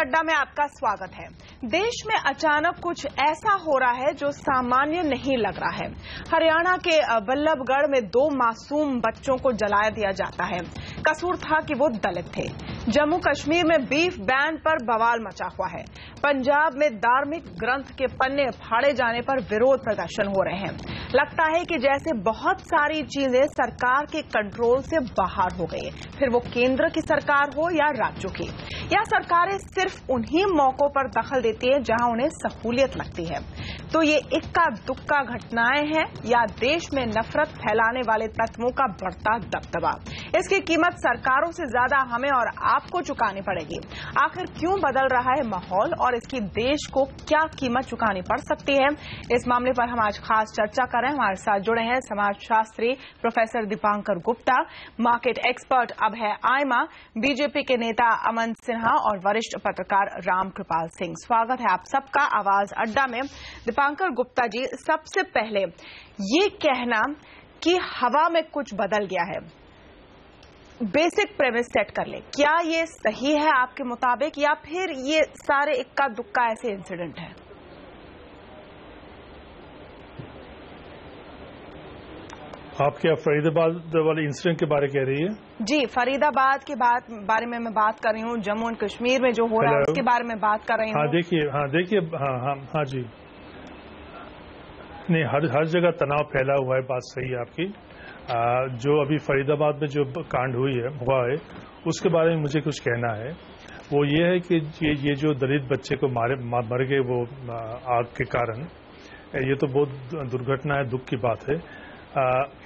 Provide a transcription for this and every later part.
अड्डा में आपका स्वागत है। देश में अचानक कुछ ऐसा हो रहा है जो सामान्य नहीं लग रहा है। हरियाणा के बल्लभगढ़ में 2 मासूम बच्चों को जला दिया जाता है। कसूर था कि वो दलित थे। जम्मू कश्मीर में बीफ बैन पर बवाल मचा हुआ है। पंजाब में धार्मिक ग्रंथ के पन्ने फाड़े जाने पर विरोध प्रदर्शन हो रहे हैं। लगता है कि जैसे बहुत सारी चीजें सरकार के कंट्रोल से बाहर हो गई, फिर वो केंद्र की सरकार हो या राज्यों की, या सरकारें सिर्फ उन्हीं मौकों पर दखल देती है जहां उन्हें सहूलियत लगती है। तो ये इक्का दुक्का घटनाएं हैं या देश में नफरत फैलाने वाले तत्वों का बढ़ता दबदबा? इसकी कीमत सरकारों से ज्यादा हमें और आपको चुकानी पड़ेगी। आखिर क्यों बदल रहा है माहौल और इसकी देश को क्या कीमत चुकानी पड़ सकती है? इस मामले पर हम आज खास चर्चा कर रहे हैं। हमारे साथ जुड़े हैं समाजशास्त्री professor Dipankar Gupta, market expert अब है आयमा, बीजेपी के नेता अमन सिन्हा और वरिष्ठ पत्रकार रामकृपाल सिंह। स्वागत है आप सबका आवाज अड्डा में। दीपांकर गुप्ता जी, सबसे पहले ये कहना कि हवा में कुछ बदल गया है, बेसिक प्रेमिस सेट कर ले, क्या ये सही है आपके मुताबिक या फिर ये सारे इक्का दुक्का ऐसे इंसिडेंट है? आप क्या फरीदाबाद वाले इंसिडेंट के बारे कह रही है? जी, फरीदाबाद के बारे में मैं बात कर रही हूँ। जम्मू एंड कश्मीर में जो हो रहा है उसके बारे में बात कर रही हूँ। हाँ जी, नहीं, हर जगह तनाव फैला हुआ है, बात सही है आपकी। जो अभी फरीदाबाद में जो कांड हुआ है उसके बारे में मुझे कुछ कहना है। वो ये है कि ये जो दलित बच्चे को मर गए वो आग के कारण, ये तो बहुत दुर्घटना है, दुख की बात है।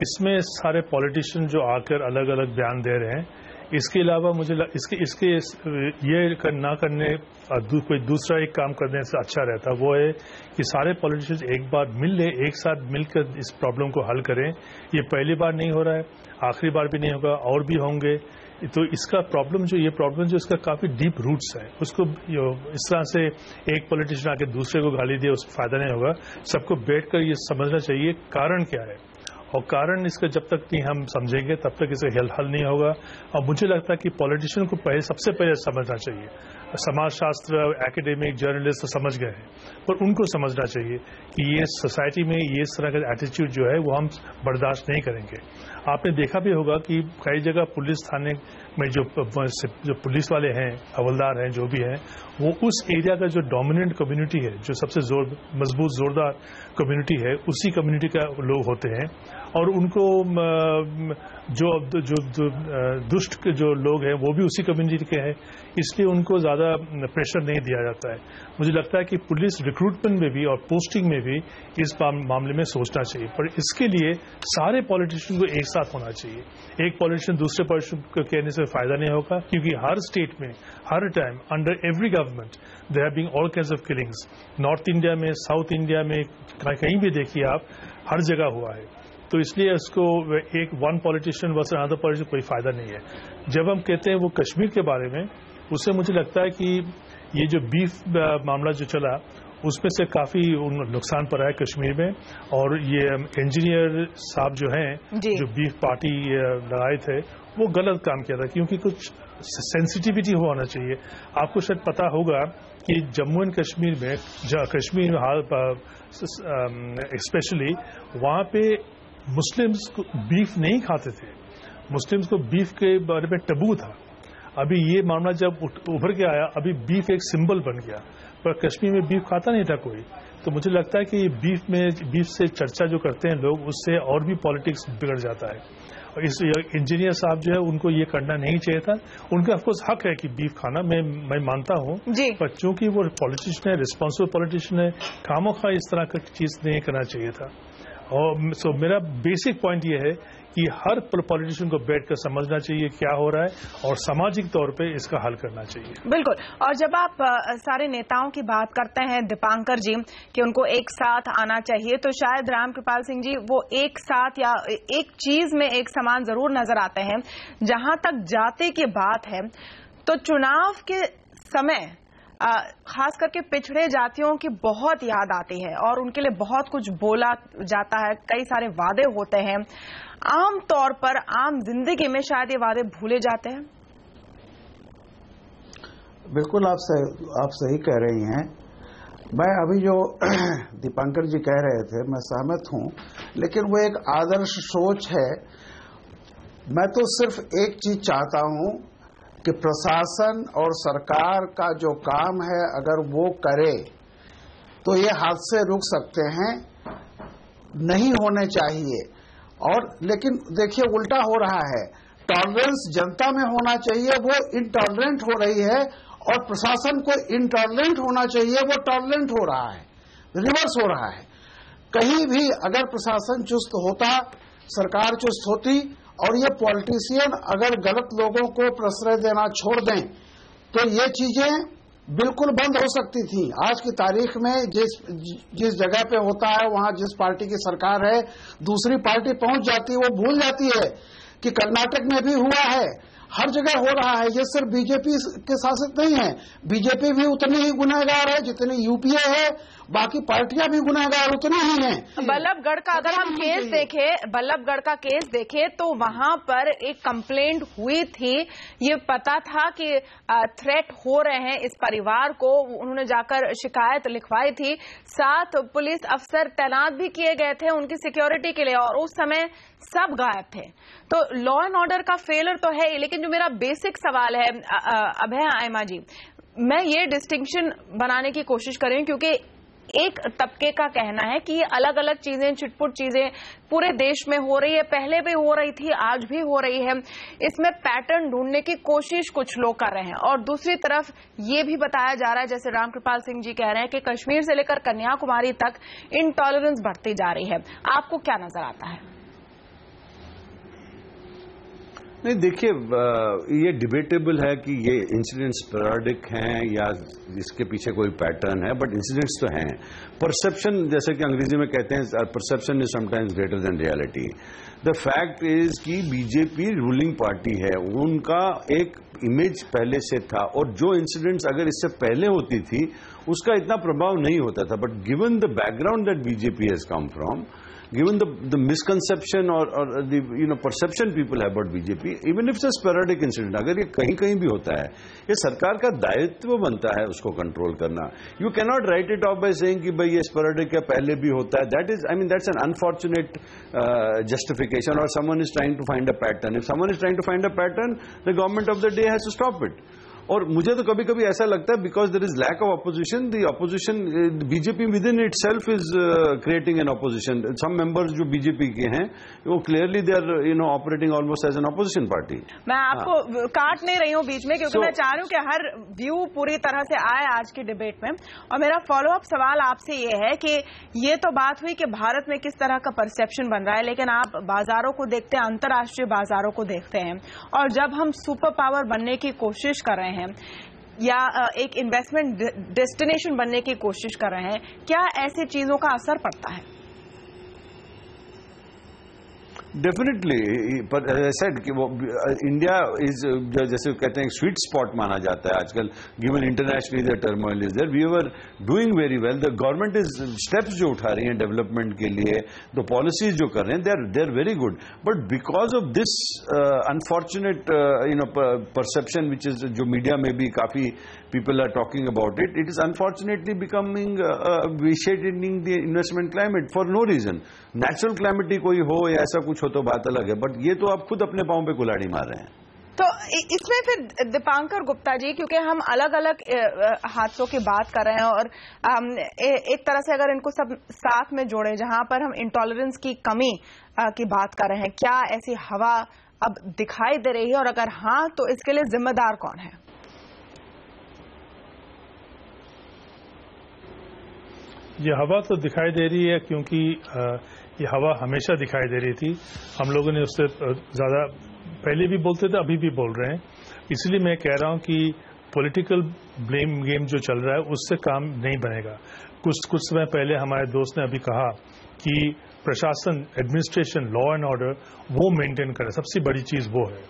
इसमें सारे पॉलिटिशियन जो आकर अलग अलग बयान दे रहे हैं, इसके अलावा मुझे इसके ये ना करने कोई दूसरा एक काम करने से अच्छा रहता, वो है कि सारे पॉलिटिशियन एक बार एक साथ मिलकर इस प्रॉब्लम को हल करें। ये पहली बार नहीं हो रहा है, आखिरी बार भी नहीं होगा, और भी होंगे। तो इसका प्रॉब्लम जो इसका काफी डीप रूट्स है, उसको इस तरह से एक पॉलिटिशियन आके दूसरे को गाली दिए उससे फायदा नहीं होगा। सबको बैठकर ये समझना चाहिए कारण क्या है, और कारण इसका जब तक नहीं हम समझेंगे तब तक इसे हल नहीं होगा। और मुझे लगता है कि पॉलिटिशियन को सबसे पहले समझना चाहिए। समाजशास्त्र, एकेडमिक, जर्नलिस्ट तो समझ गए हैं, पर उनको समझना चाहिए कि ये सोसाइटी में ये इस तरह का एटीट्यूड जो है वो हम बर्दाश्त नहीं करेंगे। आपने देखा भी होगा कि कई जगह पुलिस थाने में जो पुलिस वाले हैं, हवलदार हैं, जो भी हैं, वो उस एरिया का जो डोमिनेंट कम्युनिटी है, जो सबसे मजबूत जोरदार कम्युनिटी है, उसी कम्युनिटी का लोग होते हैं। और उनको जो दुष्ट जो लोग हैं वो भी उसी कम्युनिटी के हैं, इसलिए उनको ज्यादा प्रेशर नहीं दिया जाता है। मुझे लगता है कि पुलिस रिक्रूटमेंट में भी और पोस्टिंग में भी इस मामले में सोचना चाहिए, पर इसके लिए सारे पॉलिटिशियन को एक साथ होना चाहिए। एक पॉलिटिशियन दूसरे पॉलिटिशियन को कहने से फायदा नहीं होगा, क्योंकि हर स्टेट में हर time under every government there have been all kinds of killings. North India में, साउथ इंडिया में, कहीं भी देखिए आप, हर जगह हुआ है। तो इसलिए इसको one politician versus another politician कोई फायदा नहीं है। जब हम कहते हैं वो कश्मीर के बारे में, उससे मुझे लगता है कि ये जो बीफ मामला जो चला उसमें से काफी नुकसान पड़ा है कश्मीर में। और ये इंजीनियर साहब जो हैं, जो बीफ पार्टी लगाए थे, वो गलत काम किया था, क्योंकि कुछ सेंसिटिविटी होना चाहिए। आपको शायद पता होगा कि जम्मू एंड कश्मीर में, स्पेशली वहां पे मुस्लिम्स को बीफ नहीं खाते थे। मुस्लिम्स को बीफ के बारे में टबू था। अभी ये मामला जब उभर के आया, अभी बीफ एक सिंबल बन गया, पर कश्मीर में बीफ खाता नहीं था कोई। तो मुझे लगता है कि बीफ से चर्चा जो करते हैं लोग, उससे और भी पॉलिटिक्स बिगड़ जाता है। और इस इंजीनियर साहब जो है, उनको ये करना नहीं चाहिए था। उनका ऑफकोर्स हक है कि बीफ खाना, मैं मानता हूं, पर चूंकि वो पॉलिटिशियन है, रिस्पॉन्सिबल पॉलिटिशियन है, खामोखा इस तरह का चीज नहीं करना चाहिए था। और मेरा बेसिक पॉइंट ये है कि हर पॉलिटिशियन को बैठकर समझना चाहिए क्या हो रहा है और सामाजिक तौर पे इसका हल करना चाहिए। बिल्कुल। और जब आप सारे नेताओं की बात करते हैं दीपांकर जी कि उनको एक साथ आना चाहिए, तो शायद रामकृपाल सिंह जी वो एक साथ या एक चीज में एक समान जरूर नजर आते हैं। जहां तक जाति की बात है, तो चुनाव के समय खास करके पिछड़े जातियों की बहुत याद आती है और उनके लिए बहुत कुछ बोला जाता है, कई सारे वादे होते हैं। आम तौर पर आम जिंदगी में शायद ये वादे भूले जाते हैं। बिल्कुल आप सही कह रही हैं। मैं अभी जो दीपांकर जी कह रहे थे मैं सहमत हूं, लेकिन वो एक आदर्श सोच है। मैं तो सिर्फ एक चीज चाहता हूं कि प्रशासन और सरकार का जो काम है अगर वो करे तो ये हादसे रुक सकते हैं, नहीं होने चाहिए। और लेकिन देखिए उल्टा हो रहा है, टॉलरेंस जनता में होना चाहिए, वो इनटॉलरेंट हो रही है, और प्रशासन को इनटॉलरेंट होना चाहिए, वो टॉलरेंट हो रहा है, रिवर्स हो रहा है। कहीं भी अगर प्रशासन चुस्त होता, सरकार चुस्त होती, और ये पॉलिटिशियन अगर गलत लोगों को प्रश्रय देना छोड़ दें तो ये चीजें बिल्कुल बंद हो सकती थी। आज की तारीख में जिस जगह पे होता है वहां जिस पार्टी की सरकार है, दूसरी पार्टी पहुंच जाती है, वो भूल जाती है कि कर्नाटक में भी हुआ है, हर जगह हो रहा है। ये सिर्फ बीजेपी के शासित नहीं है, बीजेपी भी उतनी ही गुनहगार है जितनी यूपीए है, बाकी पार्टियां भी गुनहगार उतनी ही हैं। बल्लभगढ़ का अगर हम केस देखें, बल्लभगढ़ का केस देखें तो वहां पर एक कंप्लेंट हुई थी, ये पता था कि थ्रेट हो रहे हैं इस परिवार को, उन्होंने जाकर शिकायत लिखवाई थी, 7 पुलिस अफसर तैनात भी किए गए थे उनकी सिक्योरिटी के लिए, और उस समय सब गायब थे। तो लॉ एंड ऑर्डर का फेलियर तो है, लेकिन जो मेरा बेसिक सवाल है अभय आयमा जी, मैं ये डिस्टिंक्शन बनाने की कोशिश कर रही हूं क्योंकि एक तबके का कहना है कि ये अलग अलग चीजें, छिटपुट चीजें पूरे देश में हो रही है, पहले भी हो रही थी, आज भी हो रही है, इसमें पैटर्न ढूंढने की कोशिश कुछ लोग कर रहे हैं। और दूसरी तरफ ये भी बताया जा रहा है, जैसे रामकृपाल सिंह जी कह रहे हैं कि कश्मीर से लेकर कन्याकुमारी तक इनटॉलरेंस बढ़ती जा रही है। आपको क्या नजर आता है? नहीं, देखिए, ये डिबेटेबल है कि ये इंसिडेंट्स स्पोरेडिक हैं या इसके पीछे कोई पैटर्न है, बट इंसिडेंट्स तो हैं। परसेप्शन, जैसे कि अंग्रेजी में कहते हैं, perception is sometimes greater than reality. The fact is कि बीजेपी रूलिंग पार्टी है, उनका एक इमेज पहले से था, और जो इंसिडेंट्स अगर इससे पहले होती थी उसका इतना प्रभाव नहीं होता था। But given the background that BJP has come from, given the misconception or the perception people have about BJP, even if it's a sporadic incident, अगर ये कहीं कहीं भी होता है, ये सरकार का दायित्व बनता है उसको कंट्रोल करना। You cannot write it off by saying कि भाई ये sporadic है, पहले भी होता है। That is, I mean, that's an unfortunate justification, or someone is trying to find a pattern. If someone is trying to find a pattern, the government of the day has to stop it. और मुझे तो कभी कभी ऐसा लगता है, because there is lack of opposition, the opposition, BJP within itself is creating an opposition. Some members जो BJP के हैं वो clearly they are operating almost as an opposition party. मैं आपको काट नहीं रही हूं बीच में, क्योंकि मैं चाह रही हूं कि हर व्यू पूरी तरह से आए आज की डिबेट में। और मेरा फॉलो अप सवाल आपसे ये है कि ये तो बात हुई कि भारत में किस तरह का परसेप्शन बन रहा है, लेकिन आप बाजारों को देखते हैं, अंतर्राष्ट्रीय बाजारों को देखते हैं, और जब हम सुपर पावर बनने की कोशिश कर रहे हैं या एक इन्वेस्टमेंट डेस्टिनेशन बनने की कोशिश कर रहे हैं, क्या ऐसी चीजों का असर पड़ता है? डेफिनेटली, पर एज आई सेड कि वो इंडिया इज, जैसे कहते हैं, स्वीट स्पॉट माना जाता है आजकल, given internationally the turmoil is there, we are doing very well. The government is steps जो उठा रही हैं डेवलपमेंट के लिए, द पॉलिसीज जो कर रहे हैं, they are very good. But because of this unfortunate perception which is, जो मीडिया में भी काफी people are talking about it, it is unfortunately becoming reshaping the investment climate for no reason. Natural calamity कोई हो या ऐसा कुछ हो तो बात अलग है, बट ये तो आप खुद अपने पांव पे कुल्हाड़ी मार रहे हैं। तो इसमें फिर दीपांकर गुप्ता जी, क्योंकि हम अलग अलग हादसों की बात कर रहे हैं, और एक तरह से अगर इनको सब साथ में जोड़े, जहां पर हम इंटॉलरेंस की कमी की बात कर रहे हैं, क्या ऐसी हवा अब दिखाई दे रही है, और अगर हाँ तो इसके लिए जिम्मेदार कौन है? ये हवा तो दिखाई दे रही है, क्योंकि ये हवा हमेशा दिखाई दे रही थी। हम लोगों ने उससे ज़्यादा पहले भी बोलते थे, अभी भी बोल रहे हैं। इसलिए मैं कह रहा हूं कि पॉलिटिकल ब्लेम गेम जो चल रहा है उससे काम नहीं बनेगा। कुछ समय पहले हमारे दोस्त ने अभी कहा कि प्रशासन, एडमिनिस्ट्रेशन, लॉ एंड ऑर्डर वो मेंटेन करे, सबसे बड़ी चीज़ वो है।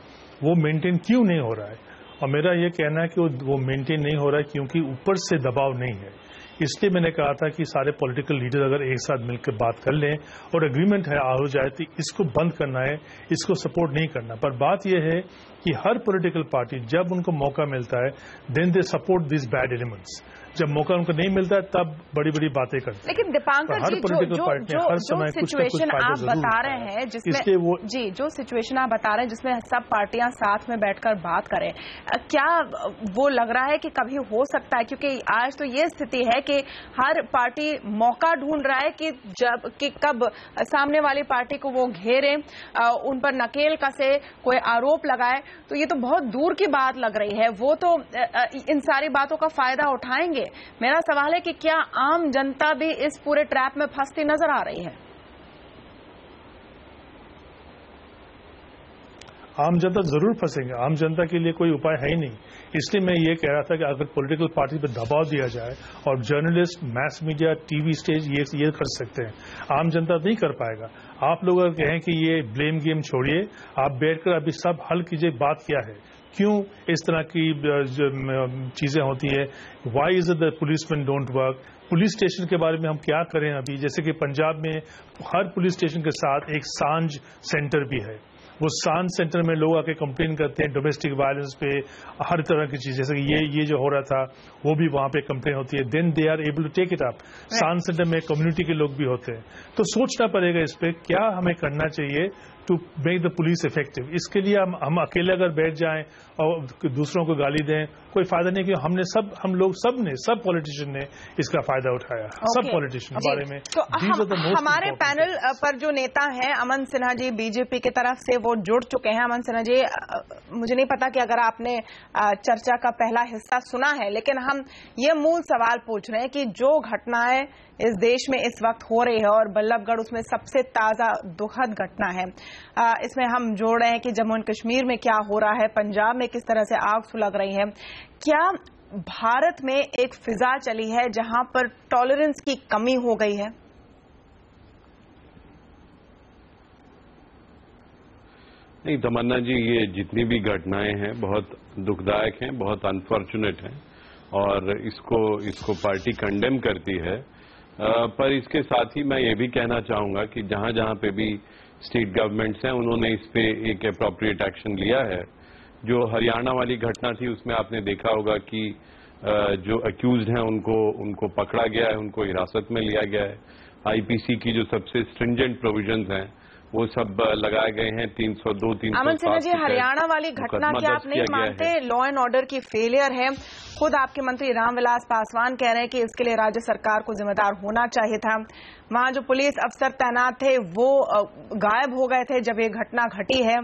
वो मेंटेन क्यों नहीं हो रहा है? और मेरा ये कहना है कि वो मेंटेन नहीं हो रहा है क्योंकि ऊपर से दबाव नहीं है। इसलिए मैंने कहा था कि सारे पॉलिटिकल लीडर अगर एक साथ मिलकर बात कर लें और एग्रीमेंट है हो जाए तो इसको बंद करना है, इसको सपोर्ट नहीं करना। पर बात यह है कि हर पॉलिटिकल पार्टी जब उनको मौका मिलता है then they support this bad elements, जब मौका उनको नहीं मिलता है तब बड़ी बड़ी बातें करते हैं। लेकिन दीपांकर जी, जो सिचुएशन आप बता रहे हैं जिसमें जो सिचुएशन आप बता रहे हैं जिसमें सब पार्टियां साथ में बैठकर बात करें, क्या वो लग रहा है कि कभी हो सकता है, क्योंकि आज तो ये स्थिति है कि हर पार्टी मौका ढूंढ रहा है कि कब सामने वाली पार्टी को वो घेरे, उन पर नकेल कसे, कोई आरोप लगाए, तो ये तो बहुत दूर की बात लग रही है। वो तो इन सारी बातों का फायदा उठाएंगे। मेरा सवाल है कि क्या आम जनता भी इस पूरे ट्रैप में फंसती नजर आ रही है? आम जनता जरूर फंसेंगे, आम जनता के लिए कोई उपाय है ही नहीं। इसलिए मैं ये कह रहा था कि अगर पॉलिटिकल पार्टी पर दबाव दिया जाए और journalist, mess media, TV stage ये कर सकते हैं, आम जनता नहीं कर पाएगा। आप लोग अगर कहें कि ये ब्लेम गेम छोड़िए, आप बैठकर अभी सब हल कीजिए, बात क्या है, क्यों इस तरह की चीजें होती है, why is the policeman don't work, police station के बारे में हम क्या करें अभी, जैसे कि पंजाब में हर पुलिस स्टेशन के साथ एक सांझ सेंटर भी है, वो सांझ सेंटर में लोग आके कंप्लेन करते हैं डोमेस्टिक वायलेंस पे, हर तरह की चीज, जैसे कि ये जो हो रहा था वो भी वहां पे कंप्लेन होती है, then they are able to take it up. Saanjh centre में कम्युनिटी के लोग भी होते हैं, तो सोचना पड़ेगा इस पे क्या हमें करना चाहिए to make the police effective. इसके लिए हम अकेले अगर बैठ जाएं और दूसरों को गाली दें, कोई फायदा नहीं, क्योंकि सब पॉलिटिशियन ने इसका फायदा उठाया, सब पॉलिटिशियन बारे में। तो हमारे पैनल पर जो नेता हैं अमन सिन्हा जी बीजेपी की तरफ से वो जुड़ चुके हैं। अमन सिन्हा जी, मुझे नहीं पता कि अगर आपने चर्चा का पहला हिस्सा सुना है, लेकिन हम ये मूल सवाल पूछ रहे हैं कि जो घटनाएं इस देश में इस वक्त हो रही है और बल्लभगढ़ उसमें सबसे ताजा दुखद घटना है, इसमें हम जोड़ रहे हैं कि जम्मू एंड कश्मीर में क्या हो रहा है, पंजाब में किस तरह से आग सुलग रही है, क्या भारत में एक फिजा चली है जहां पर टॉलरेंस की कमी हो गई है? नहीं तमन्ना जी, ये जितनी भी घटनाएं हैं बहुत दुखदायक हैं, बहुत अनफॉर्चुनेट हैं और इसको पार्टी कंडेम करती है। पर इसके साथ ही मैं ये भी कहना चाहूंगा कि जहां जहां पे भी स्टेट गवर्नमेंट्स हैं उन्होंने इस पे एक अप्रोप्रिएट एक्शन लिया है। जो हरियाणा वाली घटना थी उसमें आपने देखा होगा कि जो अक्यूज्ड हैं उनको पकड़ा गया है, उनको हिरासत में लिया गया है। आईपीसी की जो सबसे स्ट्रिंजेंट प्रोविजंस हैं वो सब लगाए गए हैं, 302, 307। अमन सिन्हा जी, हरियाणा वाली घटना क्या आप नहीं मानते लॉ एंड ऑर्डर की फेलियर है? खुद आपके मंत्री रामविलास पासवान कह रहे हैं कि इसके लिए राज्य सरकार को जिम्मेदार होना चाहिए था। वहां जो पुलिस अफसर तैनात थे वो गायब हो गए थे जब ये घटना घटी है।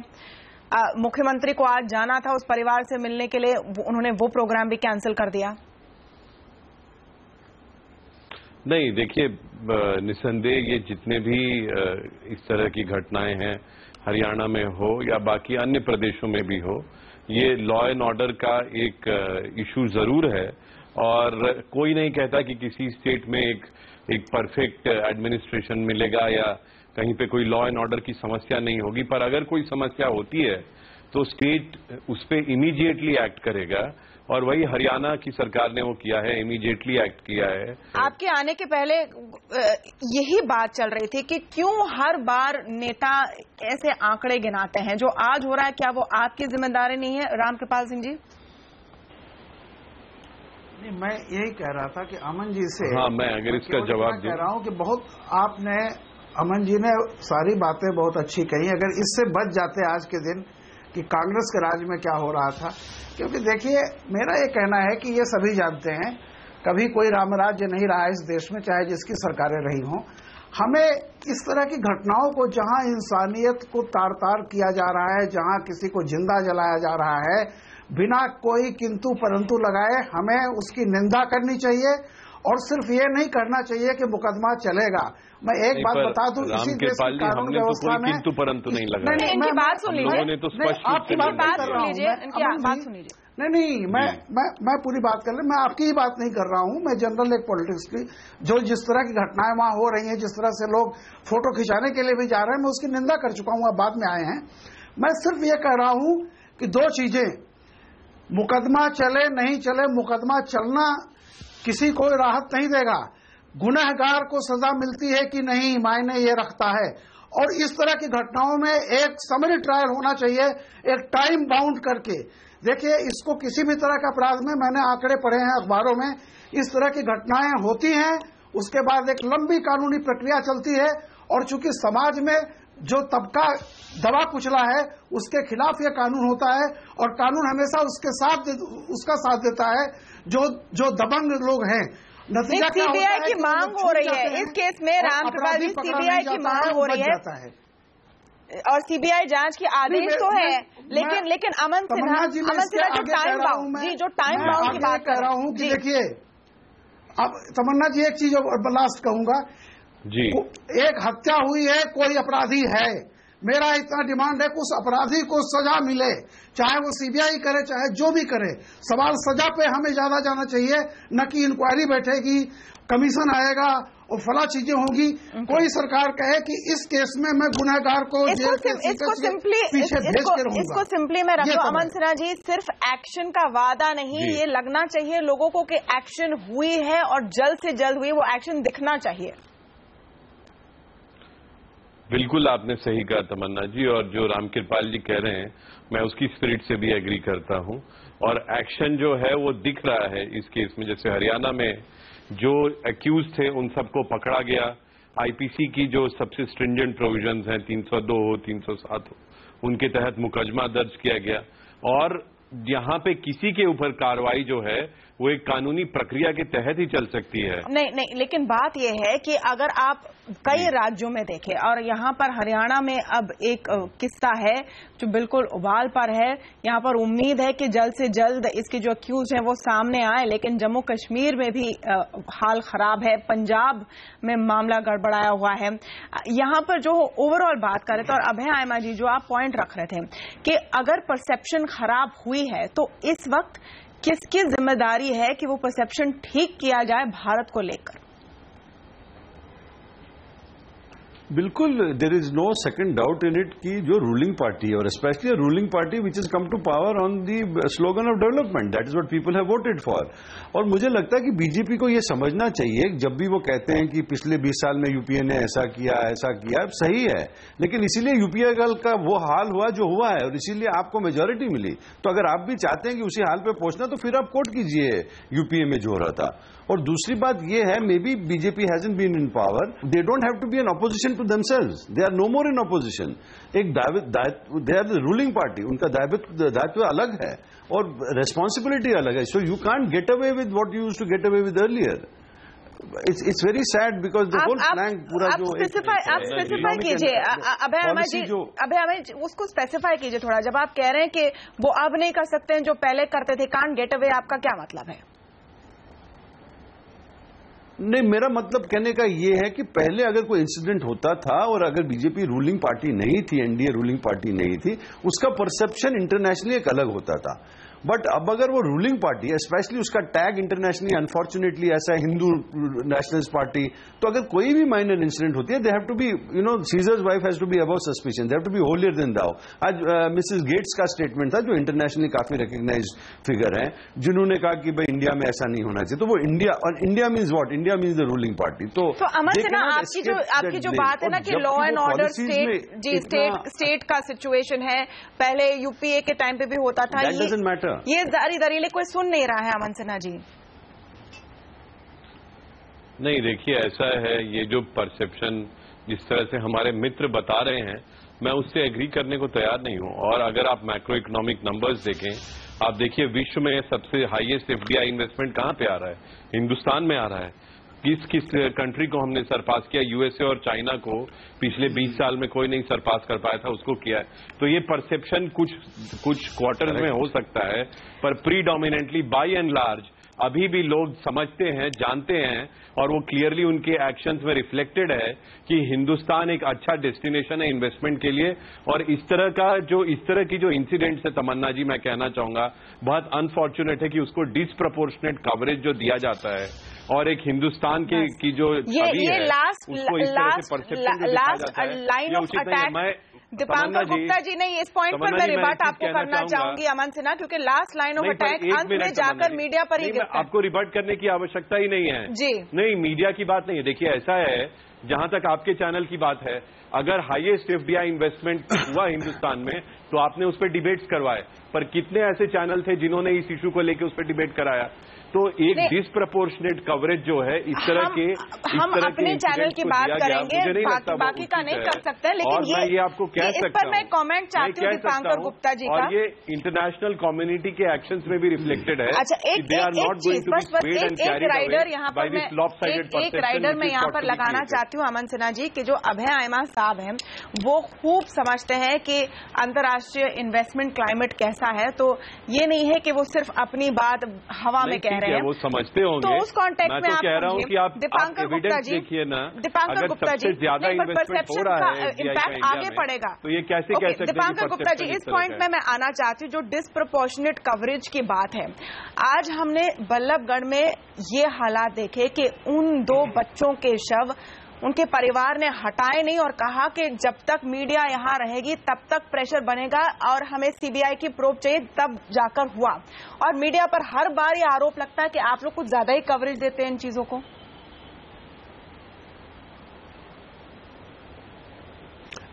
मुख्यमंत्री को आज जाना था उस परिवार से मिलने के लिए, उन्होंने वो प्रोग्राम भी कैंसिल कर दिया। नहीं, देखिए निसंदेह ये जितने भी इस तरह की घटनाएं हैं हरियाणा में हो या बाकी अन्य प्रदेशों में भी हो, ये लॉ एंड ऑर्डर का एक इशू जरूर है और कोई नहीं कहता कि किसी स्टेट में एक परफेक्ट एडमिनिस्ट्रेशन मिलेगा या कहीं पे कोई लॉ एंड ऑर्डर की समस्या नहीं होगी। पर अगर कोई समस्या होती है तो स्टेट उस पर इमीडिएटली एक्ट करेगा और वही हरियाणा की सरकार ने वो किया है, इमीडिएटली एक्ट किया है। आपके आने के पहले यही बात चल रही थी कि क्यों हर बार नेता ऐसे आंकड़े गिनाते हैं, जो आज हो रहा है क्या वो आपकी जिम्मेदारी नहीं है? रामकृपाल सिंह जी। नहीं, मैं यही कह रहा था कि अमन जी से, हाँ, मैं अगर इसका जवाब कह रहा हूं कि बहुत आपने, अमन जी ने सारी बातें बहुत अच्छी कही। अगर इससे बच जाते आज के दिन कि कांग्रेस के राज में क्या हो रहा था, क्योंकि देखिए मेरा ये कहना है कि ये सभी जानते हैं कभी कोई रामराज्य नहीं रहा इस देश में, चाहे जिसकी सरकारें रही हों। हमें इस तरह की घटनाओं को, जहां इंसानियत को तार तार किया जा रहा है, जहां किसी को जिंदा जलाया जा रहा है, बिना कोई किंतु परंतु लगाए हमें उसकी निंदा करनी चाहिए और सिर्फ ये नहीं करना चाहिए कि मुकदमा चलेगा। मैं एक बात बता दूं, इसी देश की कानून व्यवस्था में किंतु परंतु नहीं लगा। इनकी बात सुन लीजिए, लोगों ने तो स्पष्ट आपकी बात सुन लीजिए, इनकी बात सुन लीजिए। नहीं, मैं पूरी बात कर ले, मैं आपकी ही बात नहीं कर रहा हूं, मैं जनरल एक पॉलिटिक्स की जो जिस तरह की घटनाएं वहां हो रही हैं, जिस तरह से लोग फोटो खिंचाने के लिए भी जा रहे हैं, मैं उसकी निंदा कर चुका हूं, अब बाद में आए हैं। मैं सिर्फ ये कह रहा हूं कि दो चीजें, मुकदमा चले नहीं चले, मुकदमा चलना किसी को राहत नहीं देगा। गुनहगार को सजा मिलती है कि नहीं, मायने ये रखता है। और इस तरह की घटनाओं में एक समरी ट्रायल होना चाहिए, एक टाइम बाउंड करके। देखिए, इसको किसी भी तरह के अपराध में, मैंने आंकड़े पढ़े हैं अखबारों में, इस तरह की घटनाएं होती हैं, उसके बाद एक लंबी कानूनी प्रक्रिया चलती है, और चूंकि समाज में जो तबका दबा कुचला है उसके खिलाफ यह कानून होता है, और कानून हमेशा उसका साथ देता है जो दबंग लोग हैं। नतीजा क्या होता है? सीबीआई की मांग हो रही है इस केस में, रामकृपाल जी, सीबीआई की मांग हो रही है और सीबीआई जांच की आदेश तो है, लेकिन अमन सिन्हा जो टाइम बाउंड की बात कर रहा हूं कि देखिए, अब तमन्ना जी एक चीज लास्ट कहूंगा जी, एक हत्या हुई है, कोई अपराधी है, मेरा इतना डिमांड है कि उस अपराधी को सजा मिले, चाहे वो सीबीआई करे चाहे जो भी करे। सवाल सजा पे हमें ज्यादा जाना चाहिए, न कि इंक्वायरी बैठेगी, कमीशन आएगा और फला चीजें होगी। कोई सरकार कहे कि इस केस में मैं गुनहगार को जेल के पीछे भेज के रहूंगा। इसको सिंपली मैं रखूं अमन सिन्हा जी, सिर्फ एक्शन का वादा नहीं, ये लगना चाहिए लोगों को कि एक्शन हुई है और जल्द से जल्द हुई, वो एक्शन दिखना चाहिए। बिल्कुल आपने सही कहा तमन्ना जी, और जो रामकृपाल जी कह रहे हैं मैं उसकी स्पिरिट से भी एग्री करता हूं, और एक्शन जो है वो दिख रहा है इस केस में। जैसे हरियाणा में जो एक्यूज थे उन सबको पकड़ा गया, आईपीसी की जो सबसे स्ट्रिंजेंट प्रोविजंस हैं 302 हो 307 हो उनके तहत मुकदमा दर्ज किया गया, और यहाँ पे किसी के ऊपर कार्रवाई जो है वो एक कानूनी प्रक्रिया के तहत ही चल सकती है। नहीं, लेकिन बात यह है कि अगर आप कई राज्यों में देखें, और यहाँ पर हरियाणा में अब एक किस्सा है जो बिल्कुल उबाल पर है, यहाँ पर उम्मीद है कि जल्द से जल्द इसके जो अक्यूज हैं वो सामने आए, लेकिन जम्मू कश्मीर में भी हाल खराब है, पंजाब में मामला गड़बड़ाया हुआ है। यहाँ पर जो ओवरऑल बात कर रहे थे, और अभय आयमा जी जो आप पॉइंट रख रहे थे कि अगर परसेप्शन खराब हुई है तो इस वक्त किसकी जिम्मेदारी है कि वो परसेप्शन ठीक किया जाए भारत को लेकर? बिल्कुल, there is no second doubt in it कि जो रूलिंग पार्टी है, और specially ruling party which is come to power on the slogan of development, that is what people have voted for. और मुझे लगता है कि बीजेपी को यह समझना चाहिए, जब भी वो कहते हैं कि पिछले 20 साल में यूपीए ने ऐसा किया, सही है, लेकिन इसीलिए यूपीए का वो हाल हुआ जो हुआ है, और इसीलिए आपको मेजोरिटी मिली। तो अगर आप भी चाहते हैं कि उसी हाल पे पहुंचना, तो फिर आप कोट कीजिए यूपीए में जो हो रहा था। और दूसरी बात यह है, may be BJP hasn't been in power, they don't have to be an opposition to themselves, they are no more in opposition. एक they are the ruling party, उनका दायित्व अलग है और रेस्पॉन्सिबिलिटी अलग है। So you can't get away with what you used to get away with earlier. It's very sad because the whole plan पूरा जो आप स्पेसिफाई कीजिए अभय अहमद जी, उसको स्पेसिफाई कीजिए थोड़ा। जब आप कह रहे हैं कि वो अब नहीं कर सकते हैं जो पहले करते थे, कांट गेट अवे, आपका क्या मतलब है? नहीं, मेरा मतलब कहने का यह है कि पहले अगर कोई इंसिडेंट होता था और अगर बीजेपी रूलिंग पार्टी नहीं थी, एनडीए रूलिंग पार्टी नहीं थी, उसका परसेप्शन इंटरनेशनली एक अलग होता था। बट अब अगर वो रूलिंग पार्टी है, स्पेशली उसका टैग इंटरनेशनली अनफॉर्चुनेटली ऐसा है, हिंदू नेशनलिस्ट पार्टी, तो अगर कोई भी माइनर इंसिडेंट होती है, they have to be, Caesar's wife has to be above suspicion, they have to be holier than thou. आज मिसेस गेट्स का स्टेटमेंट था, जो इंटरनेशनली काफी रिकग्नाइज्ड फिगर है, जिन्होंने कहा कि भाई इंडिया में ऐसा नहीं होना चाहिए। तो वो इंडिया, और India means what? India means the ruling party. तो अमर सिन्हा, आपकी जो बात है ना कि लॉ एंड ऑर्डर स्टेट का सिचुएशन है, पहले यूपीए के टाइम पे भी होता था, दैट डजंट मैटर। ये दरीले कोई सुन नहीं रहा है अमन सिन्हा जी। नहीं, देखिए ऐसा है, ये जो परसेप्शन जिस तरह से हमारे मित्र बता रहे हैं, मैं उससे एग्री करने को तैयार नहीं हूं। और अगर आप मैक्रो इकोनॉमिक नंबर्स देखें, आप देखिए विश्व में सबसे हाईएस्ट एफडीआई इन्वेस्टमेंट कहां पे आ रहा है? हिंदुस्तान में आ रहा है। किस कंट्री को हमने सरपास किया? यूएसए और चाइना को पिछले 20 साल में कोई नहीं सरपास कर पाया था, उसको किया है। तो ये परसेप्शन कुछ क्वार्टर्स में हो सकता है, पर प्रीडोमिनेंटली बाय एंड लार्ज अभी भी लोग समझते हैं, जानते हैं, और वो क्लियरली उनके एक्शंस में रिफ्लेक्टेड है कि हिंदुस्तान एक अच्छा डेस्टिनेशन है इन्वेस्टमेंट के लिए। और इस तरह की जो इंसिडेंट्स है तमन्ना जी, मैं कहना चाहूंगा बहुत अनफॉर्चुनेट है कि उसको डिसप्रपोर्शनेट कवरेज जो दिया जाता है, और एक हिंदुस्तान की जो छवि है उसको इस तरह से परसेप्शन जो दिखाया जाता है, ये उचित नहीं है। मैं दीपांकर गुप्ता जी, नहीं, इस पॉइंट पर मैं रिबाट आपको करना चाहूंगी अमन सिन्हा, क्योंकि लास्ट लाइन ऑफ अटैक अंत में जाकर मीडिया पर ही गिरता है। आपको रिबर्ट करने की आवश्यकता ही नहीं है जी। नहीं, मीडिया की बात नहीं है। देखिए ऐसा है जहां तक आपके चैनल की बात है, अगर हाईएस्ट एफडीआई इन्वेस्टमेंट हुआ हिंदुस्तान में तो आपने उस पर डिबेट्स करवाए, पर कितने ऐसे चैनल थे जिन्होंने इस इशू को लेकर उस पर डिबेट कराया? तो एक डिसप्रपोर्शनेट कवरेज जो है इस तरह के हम अपने चैनल की बात करेंगे, बाकी का नहीं कर सकते, लेकिन मैं ये आपको कह सकता हूं, मैं कमेंट चाहती हूँ दीपांकर गुप्ता जी का, और ये इंटरनेशनल कम्युनिटी के एक्शंस में भी रिफ्लेक्टेड है। अच्छा, एक राइडर यहाँ पर मैं यहाँ पर लगाना चाहती हूँ अमन सिन्हा जी, कि जो अभय अयमा साहब हैं वो खूब समझते हैं कि अंतर्राष्ट्रीय इन्वेस्टमेंट क्लाइमेट कैसा है, तो ये नहीं है कि वो सिर्फ अपनी बात हवा में कह रहे हैं, वो समझते होंगे। तो उस कॉन्टेक्स्ट में मैं तो कह रहा हूँ कि आप दीपांकर गुप्ता जी देखिए ना, दीपांकर गुप्ता जी, ज्यादा इन्वेस्टमेंट हो रहा है इम्पैक्ट आगे पड़ेगा, तो ये कैसे कह सकते हैं? दीपांकर गुप्ता जी, इस पॉइंट में मैं आना चाहती हूँ, जो डिसप्रोपोर्शनेट कवरेज की बात है। आज हमने बल्लभगढ़ में ये हालात देखे कि उन 2 बच्चों के शव उनके परिवार ने हटाए नहीं और कहा कि जब तक मीडिया यहां रहेगी तब तक प्रेशर बनेगा और हमें सीबीआई की प्रोब चाहिए, तब जाकर हुआ। और मीडिया पर हर बार ये आरोप लगता है कि आप लोग कुछ ज्यादा ही कवरेज देते हैं इन चीजों को।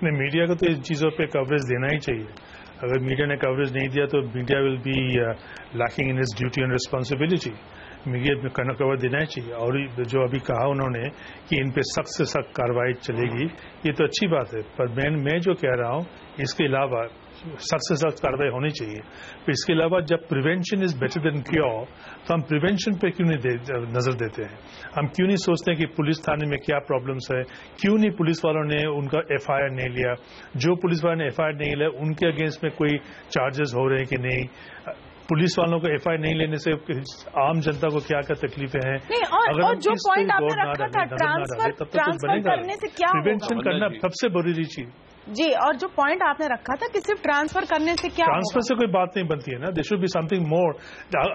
नहीं, मीडिया को तो इन चीजों पे कवरेज देना ही चाहिए। अगर मीडिया ने कवरेज नहीं दिया तो media will be lacking in its duty and responsibility. Media में कवर देना ही चाहिए। और जो अभी कहा उन्होंने कि इन पे सख्त से सख्त कार्रवाई चलेगी, ये तो अच्छी बात है, पर मैं जो कह रहा हूँ इसके अलावा सख्त से सख्त कार्रवाई होनी चाहिए। तो इसके अलावा जब prevention is better than cure, तो हम प्रिवेंशन पे क्यों नहीं नजर देते हैं? हम क्यों नहीं सोचते हैं कि पुलिस थाने में क्या प्रॉब्लम्स है? क्यों नहीं पुलिस वालों ने उनका एफआईआर नहीं लिया? जो पुलिस वालों ने एफआईआर नहीं लिया उनके अगेंस्ट में कोई चार्जेस हो रहे हैं कि नहीं? पुलिस वालों को एफआईआर नहीं लेने से आम जनता को क्या क्या तकलीफें हैं? अगर और जो पॉइंट आपने रखा था ट्रांसफर करने से क्या प्रिवेंशन करना सबसे बड़ी चीज जी, और जो पॉइंट आपने रखा था कि सिर्फ ट्रांसफर करने से क्या, ट्रांसफर से कोई बात नहीं बनती है ना, there should be something more.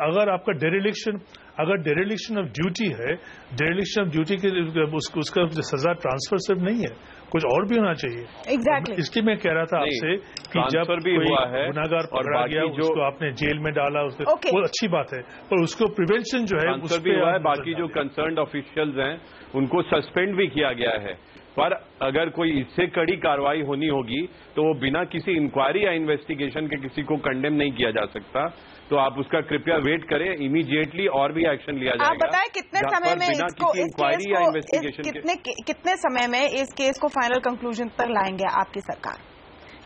अगर आपका डेरिलिक्शन ऑफ ड्यूटी है, डेरिलिक्शन ऑफ ड्यूटी के उसका सजा ट्रांसफर सिर्फ नहीं है, कुछ और भी होना चाहिए। एग्जैक्टली इसलिए मैं कह रहा था आपसे कि जब कोई गुनाहगार पकड़ा गया उसको आपने जेल में डाला, वो अच्छी बात है, पर उसको प्रिवेंशन जो है उस पर हुआ है। बाकी जो कंसर्न्ड ऑफिशियल्स हैं उनको सस्पेंड भी किया गया है, पर अगर कोई इससे कड़ी कार्रवाई होनी होगी तो वो बिना किसी इंक्वायरी या इन्वेस्टिगेशन के किसी को कंडेम नहीं किया जा सकता। तो आप उसका कृपया वेट करें, इमीडिएटली और भी एक्शन लिया जाएगा। आप बताएं कितने समय में इसको, इंक्वायरी या इन्वेस्टिगेशन कितने समय में इस केस को फाइनल कंक्लूजन तक लाएंगे आपकी सरकार?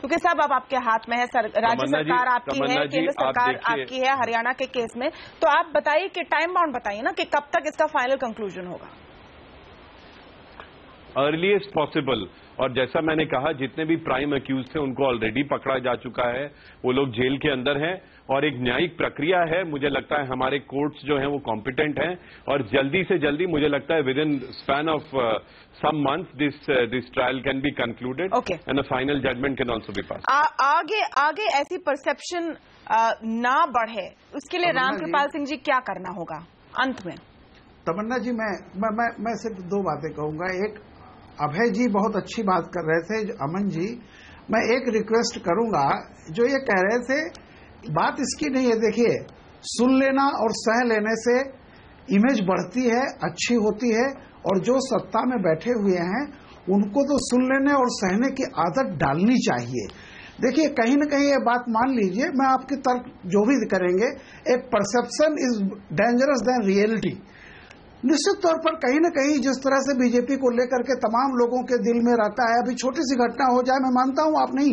क्योंकि सब अब आपके हाथ में है, राज्य सरकार आपकी है, केंद्र सरकार आपकी है हरियाणा के केस में, तो आप बताइए कि टाइम बाउंड बताइए ना कि कब तक इसका फाइनल कंक्लूजन होगा? Earliest possible. और जैसा मैंने कहा, जितने भी प्राइम अक्यूज थे उनको ऑलरेडी पकड़ा जा चुका है, वो लोग जेल के अंदर हैं और एक न्यायिक प्रक्रिया है। मुझे लगता है हमारे कोर्ट्स जो हैं वो कॉम्पिटेंट हैं और जल्दी से जल्दी, मुझे लगता है within span of some months this trial can be concluded and a final judgement can also be pass. आगे ऐसी परसेप्शन ना बढ़े, उसके लिए रामकृपाल सिंह जी क्या करना होगा अंत में? तमन्ना जी, मैं सिर्फ 2 बातें कहूंगा। एक, अभय जी बहुत अच्छी बात कर रहे थे, अमन जी मैं एक रिक्वेस्ट करूंगा, जो ये कह रहे थे बात इसकी नहीं है। देखिए, सुन लेना और सह लेने से इमेज बढ़ती है, अच्छी होती है, और जो सत्ता में बैठे हुए हैं उनको तो सुन लेने और सहने की आदत डालनी चाहिए। देखिए, कहीं न कहीं ये बात मान लीजिए, मैं आपकी तर्क जो भी करेंगे, एक perception is dangerous than reality. निश्चित तौर पर कहीं न कहीं जिस तरह से बीजेपी को लेकर के तमाम लोगों के दिल में रहता है, अभी छोटी सी घटना हो जाए, मैं मानता हूं आप नहीं,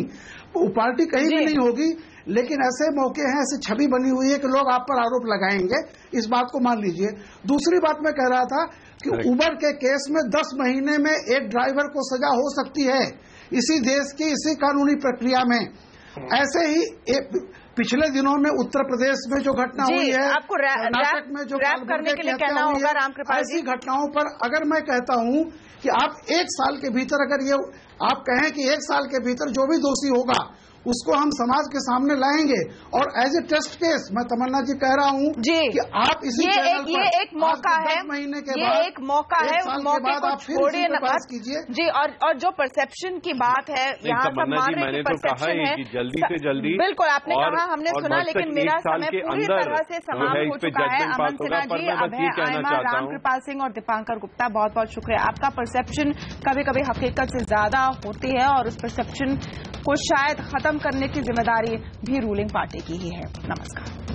पार्टी कहीं भी नहीं होगी, लेकिन ऐसे मौके हैं, ऐसी छवि बनी हुई है कि लोग आप पर आरोप लगाएंगे, इस बात को मान लीजिए। दूसरी बात मैं कह रहा था कि उबर के केस में 10 महीने में एक ड्राइवर को सजा हो सकती है, इसी देश की इसी कानूनी प्रक्रिया में। ऐसे ही पिछले दिनों में उत्तर प्रदेश में जो घटना हुई है, आपको कर्नाटक में जो रैप करने के लिए कहना होगा रामकृपाल जी, ऐसी घटनाओं पर अगर मैं कहता हूं कि आप 1 साल के भीतर, अगर ये आप कहें कि 1 साल के भीतर जो भी दोषी होगा उसको हम समाज के सामने लाएंगे, और एज ए टेस्ट केस मैं तमन्ना जी कह रहा हूं कि आप इसी चैनल पर ये एक मौका है, महीने के ये एक मौका है, उस मौके को छोड़िए न बस कीजिए जी। और जो परसेप्शन की बात है, यहाँ सब मान रहे हैं कि परसेप्शन है, जल्दी से जल्दी, बिल्कुल आपने कहा हमने सुना, लेकिन मेरा समय पूरी तरह से समाप्त हो चुका है। अमन सिन्हा जी, अभय आयमा, रामकृपाल सिंह और दीपांकर गुप्ता, बहुत बहुत शुक्रिया। आपका परसेप्शन कभी कभी हकीकत से ज्यादा होती है और उस परसेप्शन को शायद खत्म करने की जिम्मेदारी भी रूलिंग पार्टी की ही है। नमस्कार।